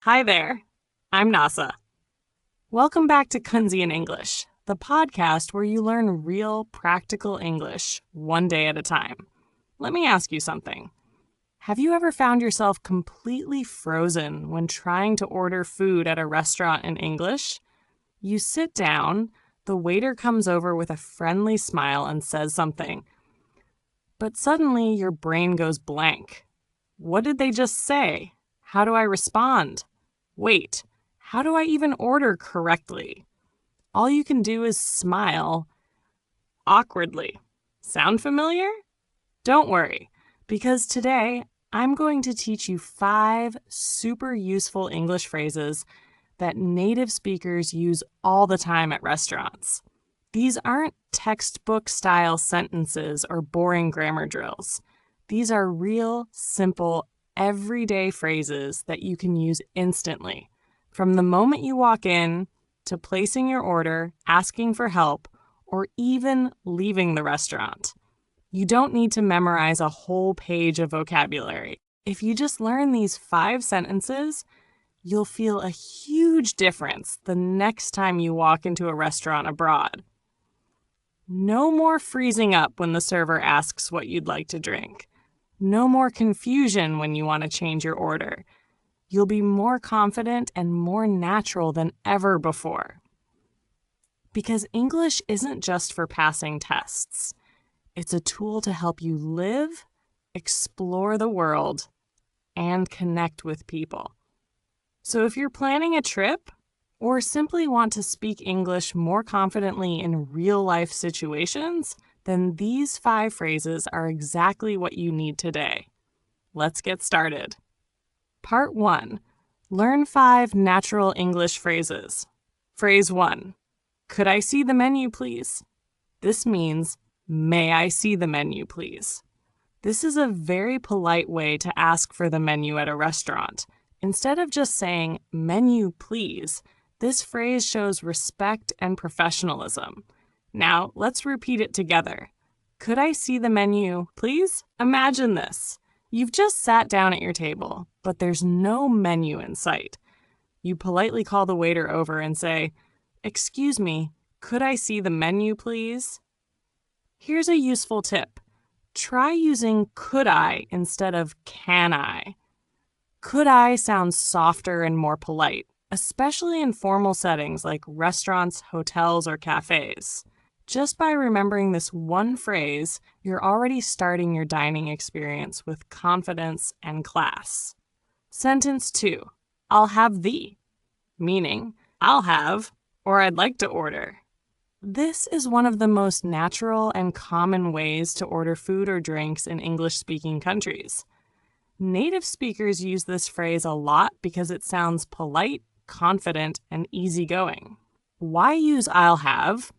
Hi there, I'm Nasa. Welcome back to Kunzy In English, the podcast where you learn real, practical English one day at a time. Let me ask you something. Have you ever found yourself completely frozen when trying to order food at a restaurant in English? You sit down, the waiter comes over with a friendly smile and says something, but suddenly your brain goes blank. What did they just say? How do I respond? Wait, how do I even order correctly? All you can do is smile awkwardly. Sound familiar? Don't worry, because today I'm going to teach you 5 super useful English phrases that native speakers use all the time at restaurants. These aren't textbook-style sentences or boring grammar drills. These are real, simple, everyday phrases that you can use instantly. From the moment you walk in, to placing your order, asking for help, or even leaving the restaurant. You don't need to memorize a whole page of vocabulary. If you just learn these 5 sentences, you'll feel a huge difference the next time you walk into a restaurant abroad. No more freezing up when the server asks what you'd like to drink. No more confusion when you want to change your order. You'll be more confident and more natural than ever before. Because English isn't just for passing tests. It's a tool to help you live, explore the world, and connect with people. So if you're planning a trip, or simply want to speak English more confidently in real-life situations, then these 5 phrases are exactly what you need today. Let's get started. Part 1. Learn 5 natural English phrases. Phrase 1. Could I see the menu, please? This means, may I see the menu, please? This is a very polite way to ask for the menu at a restaurant. Instead of just saying, menu, please, this phrase shows respect and professionalism. Now, let's repeat it together. Could I see the menu, please? Imagine this. You've just sat down at your table, but there's no menu in sight. You politely call the waiter over and say, excuse me, could I see the menu, please? Here's a useful tip. Try using could I instead of can I. Could I sounds softer and more polite, especially in formal settings like restaurants, hotels, or cafes. Just by remembering this one phrase, you're already starting your dining experience with confidence and class. Sentence 2. I'll have the, meaning I'll have or I'd like to order. This is one of the most natural and common ways to order food or drinks in English-speaking countries. Native speakers use this phrase a lot because it sounds polite, confident, and easygoing. Why use I'll have?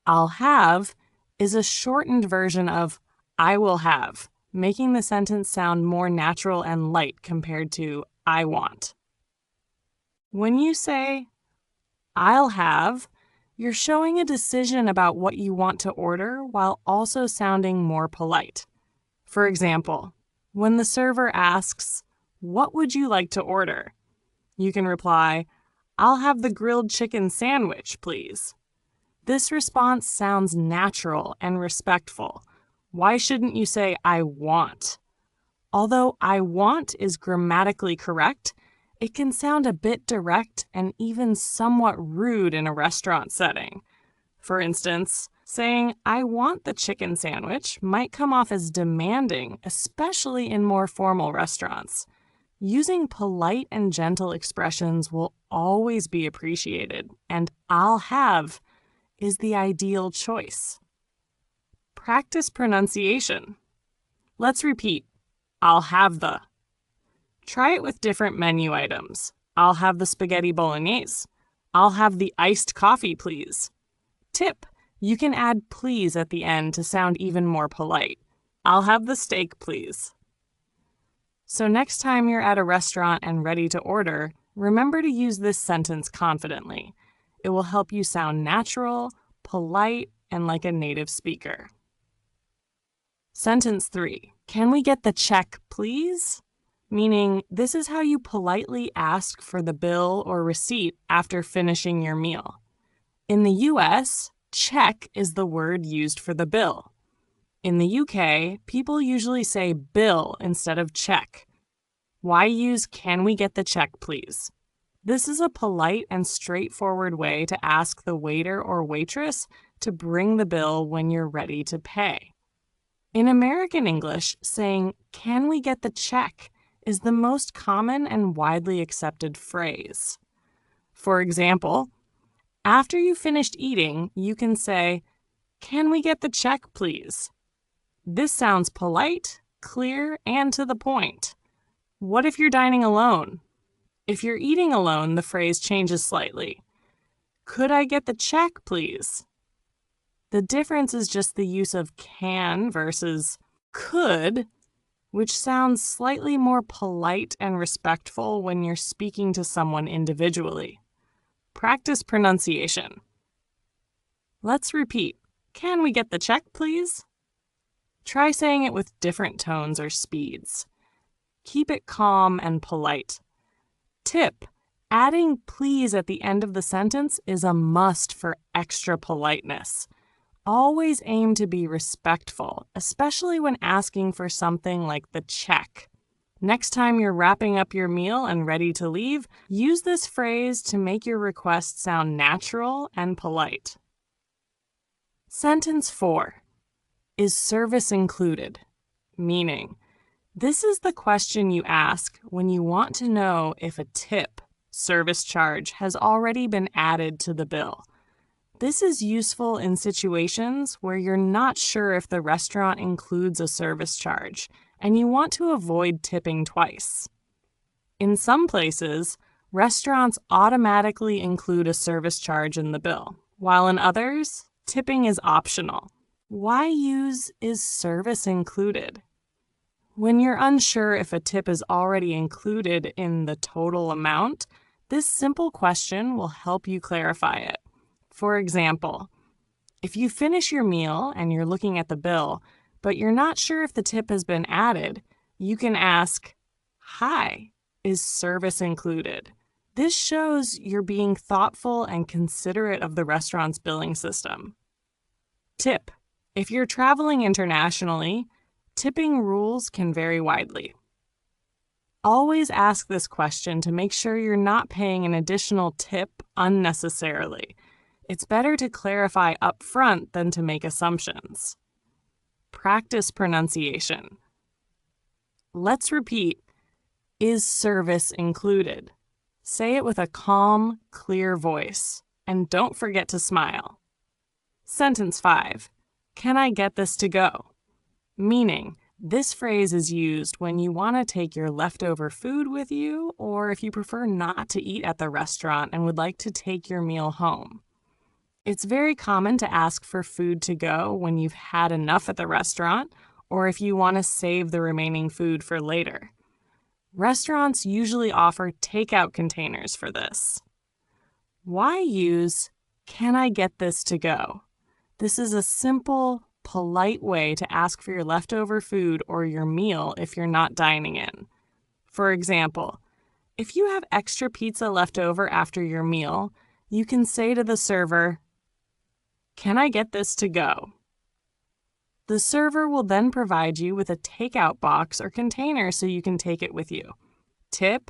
I'll have is a shortened version of I will have, making the sentence sound more natural and light compared to I want. When you say I'll have, you're showing a decision about what you want to order while also sounding more polite. For example, when the server asks, what would you like to order? You can reply, I'll have the grilled chicken sandwich, please. This response sounds natural and respectful. Why shouldn't you say, I want? Although I want is grammatically correct, it can sound a bit direct and even somewhat rude in a restaurant setting. For instance, saying, I want the chicken sandwich might come off as demanding, especially in more formal restaurants. Using polite and gentle expressions will always be appreciated, and I'll have is the ideal choice. Practice pronunciation. Let's repeat. I'll have the. Try it with different menu items. I'll have the spaghetti bolognese. I'll have the iced coffee, please. Tip. You can add please at the end to sound even more polite. I'll have the steak, please. So next time you're at a restaurant and ready to order, remember to use this sentence confidently. It will help you sound natural, polite, and like a native speaker. Sentence 3. Can we get the check, please? meaning this is how you politely ask for the bill or receipt after finishing your meal. In the US, check is the word used for the bill. In the UK, people usually say bill instead of check. Why use "can we get the check, please"? This is a polite and straightforward way to ask the waiter or waitress to bring the bill when you're ready to pay. In American English, saying "can we get the check" is the most common and widely accepted phrase. For example, after you finished eating, you can say, "Can we get the check, please?" This sounds polite, clear, and to the point. What if you're dining alone? If you're eating alone, the phrase changes slightly. "Could I get the check, please?" The difference is just the use of can versus could, which sounds slightly more polite and respectful when you're speaking to someone individually. Practice pronunciation. Let's repeat. "Can we get the check, please?" Try saying it with different tones or speeds. Keep it calm and polite. Tip: adding "please" at the end of the sentence is a must for extra politeness. Always aim to be respectful, especially when asking for something like the check. Next time you're wrapping up your meal and ready to leave, use this phrase to make your request sound natural and polite. Sentence 4. Is service included? Meaning, this is the question you ask when you want to know if a tip, service charge, has already been added to the bill. This is useful in situations where you're not sure if the restaurant includes a service charge and you want to avoid tipping twice. In some places, restaurants automatically include a service charge in the bill, while in others, tipping is optional. Why use "is service included"? When you're unsure if a tip is already included in the total amount, this simple question will help you clarify it. For example, if you finish your meal and you're looking at the bill, but you're not sure if the tip has been added, you can ask, "Hi, is service included?" This shows you're being thoughtful and considerate of the restaurant's billing system. Tip: if you're traveling internationally, tipping rules can vary widely. Always ask this question to make sure you're not paying an additional tip unnecessarily. It's better to clarify up front than to make assumptions. Practice pronunciation. Let's repeat, "is service included?" Say it with a calm, clear voice, and don't forget to smile. Sentence 5. Can I get this to go? Meaning, this phrase is used when you want to take your leftover food with you, or if you prefer not to eat at the restaurant and would like to take your meal home. It's very common to ask for food to go when you've had enough at the restaurant, or if you want to save the remaining food for later. Restaurants usually offer takeout containers for this. Why use "can I get this to go"? This is a simple, polite way to ask for your leftover food or your meal if you're not dining in. For example, if you have extra pizza left over after your meal, you can say to the server, "Can I get this to go?" The server will then provide you with a takeout box or container so you can take it with you. Tip: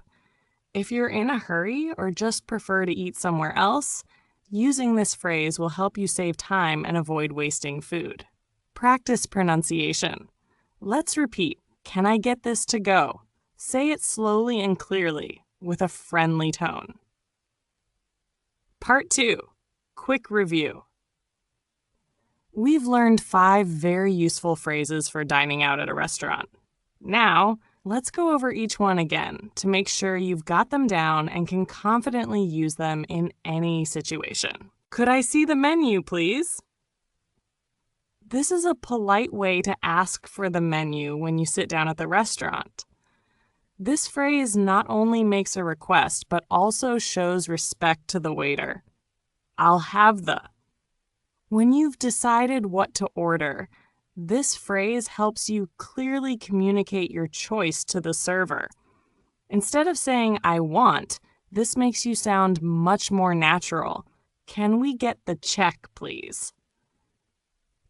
if you're in a hurry or just prefer to eat somewhere else, using this phrase will help you save time and avoid wasting food. Practice pronunciation. Let's repeat, "Can I get this to go?" Say it slowly and clearly with a friendly tone. Part 2. Quick review. We've learned 5 very useful phrases for dining out at a restaurant. Now, let's go over each one again to make sure you've got them down and can confidently use them in any situation. "Could I see the menu, please?" This is a polite way to ask for the menu when you sit down at the restaurant. This phrase not only makes a request, but also shows respect to the waiter. "I'll have the." When you've decided what to order, this phrase helps you clearly communicate your choice to the server. Instead of saying, I want, this makes you sound much more natural. Can we get the check, please?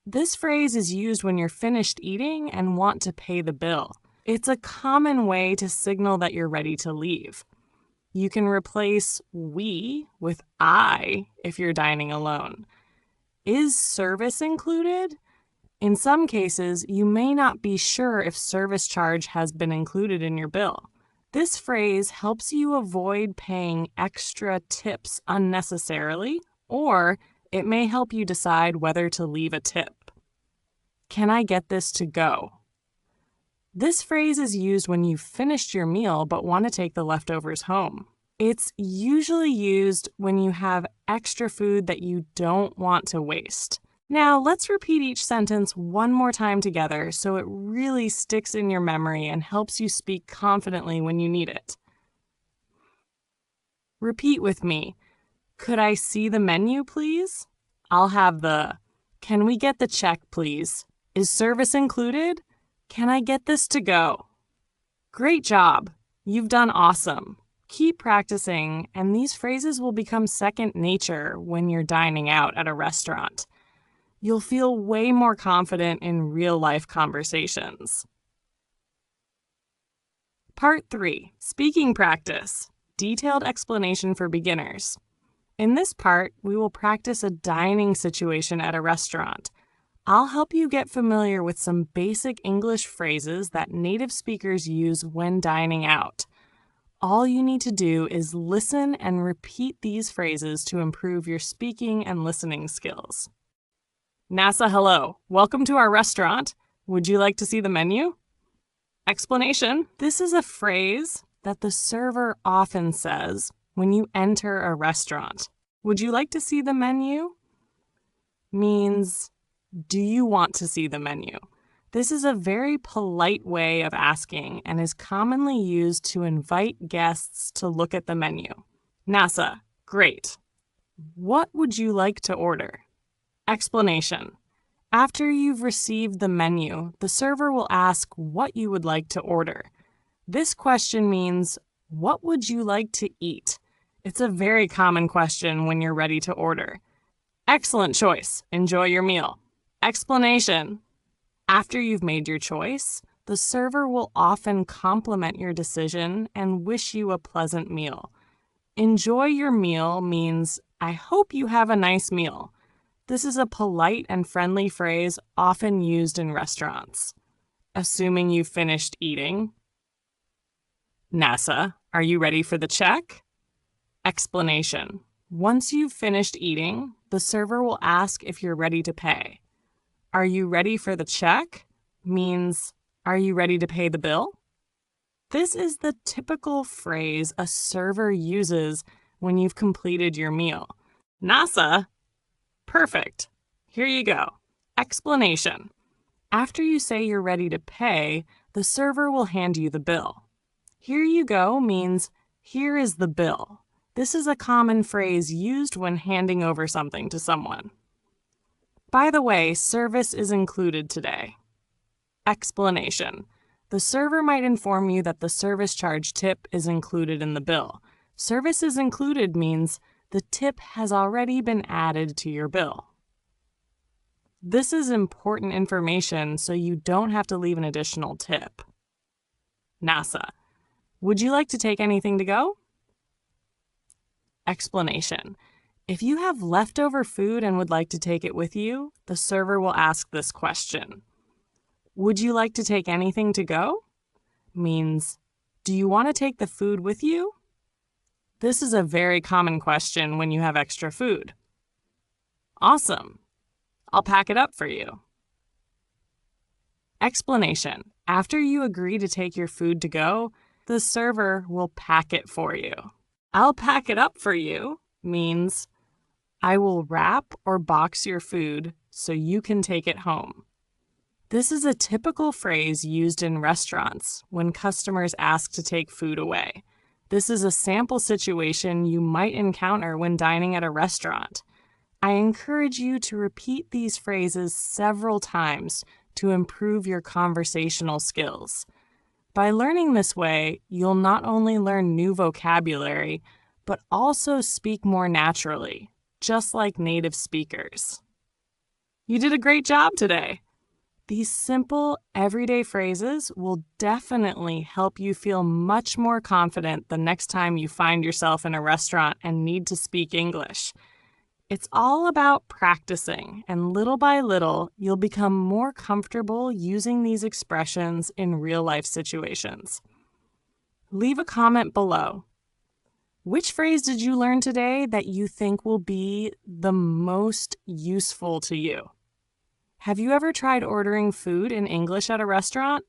This phrase is used when you're finished eating and want to pay the bill. It's a common way to signal that you're ready to leave. You can replace we with I if you're dining alone. Is service included? In some cases, you may not be sure if service charge has been included in your bill. This phrase helps you avoid paying extra tips unnecessarily, or it may help you decide whether to leave a tip. Can I get this to go? This phrase is used when you've finished your meal but want to take the leftovers home. It's usually used when you have extra food that you don't want to waste. Now, let's repeat each sentence one more time together so it really sticks in your memory and helps you speak confidently when you need it. Repeat with me. Could I see the menu, please? I'll have the, can we get the check, please? Is service included? Can I get this to go? Great job. You've done awesome. Keep practicing, and these phrases will become second nature when you're dining out at a restaurant. You'll feel way more confident in real-life conversations. Part 3. Speaking practice. Detailed explanation for beginners. In this part, we will practice a dining situation at a restaurant. I'll help you get familiar with some basic English phrases that native speakers use when dining out. All you need to do is listen and repeat these phrases to improve your speaking and listening skills. NASA, hello. Welcome to our restaurant. Would you like to see the menu? Explanation. This is a phrase that the server often says when you enter a restaurant. Would you like to see the menu? Means, do you want to see the menu? This is a very polite way of asking and is commonly used to invite guests to look at the menu. NASA, great. What would you like to order? Explanation. After you've received the menu, the server will ask what you would like to order. This question means, what would you like to eat? It's a very common question when you're ready to order. Excellent choice. Enjoy your meal. Explanation. After you've made your choice, the server will often compliment your decision and wish you a pleasant meal. Enjoy your meal means, I hope you have a nice meal. This is a polite and friendly phrase often used in restaurants. Assuming you've finished eating. NASA, are you ready for the check? Explanation. Once you've finished eating, the server will ask if you're ready to pay. Are you ready for the check? Means, are you ready to pay the bill? This is the typical phrase a server uses when you've completed your meal. NASA? Perfect. Here you go. Explanation. After you say you're ready to pay, the server will hand you the bill. Here you go means, here is the bill. This is a common phrase used when handing over something to someone. By the way, service is included today. Explanation. The server might inform you that the service charge tip is included in the bill. Service is included means the tip has already been added to your bill. This is important information so you don't have to leave an additional tip. NASA. Would you like to take anything to go? Explanation. If you have leftover food and would like to take it with you, the server will ask this question. Would you like to take anything to go? Means, do you want to take the food with you? This is a very common question when you have extra food. Awesome. I'll pack it up for you. Explanation. After you agree to take your food to go, the server will pack it for you. I'll pack it up for you means, I will wrap or box your food so you can take it home. This is a typical phrase used in restaurants when customers ask to take food away. This is a sample situation you might encounter when dining at a restaurant. I encourage you to repeat these phrases several times to improve your conversational skills. By learning this way, you'll not only learn new vocabulary, but also speak more naturally, just like native speakers. You did a great job today. These simple, everyday phrases will definitely help you feel much more confident the next time you find yourself in a restaurant and need to speak English. It's all about practicing, and little by little, you'll become more comfortable using these expressions in real-life situations. Leave a comment below. Which phrase did you learn today that you think will be the most useful to you? Have you ever tried ordering food in English at a restaurant?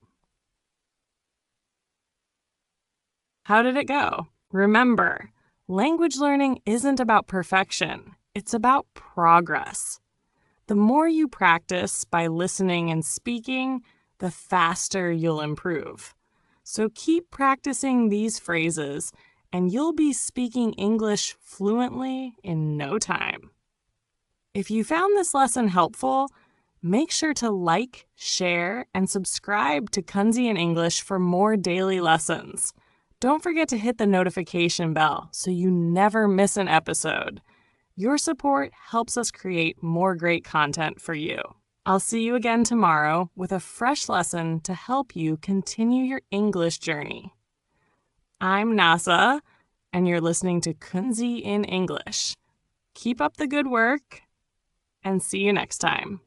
How did it go? Remember, language learning isn't about perfection. It's about progress. The more you practice by listening and speaking, the faster you'll improve. So keep practicing these phrases, and you'll be speaking English fluently in no time. If you found this lesson helpful, make sure to like, share, and subscribe to Kunzy in English for more daily lessons. Don't forget to hit the notification bell so you never miss an episode. Your support helps us create more great content for you. I'll see you again tomorrow with a fresh lesson to help you continue your English journey. I'm Nasa, and you're listening to Kunzy in English. Keep up the good work, and see you next time.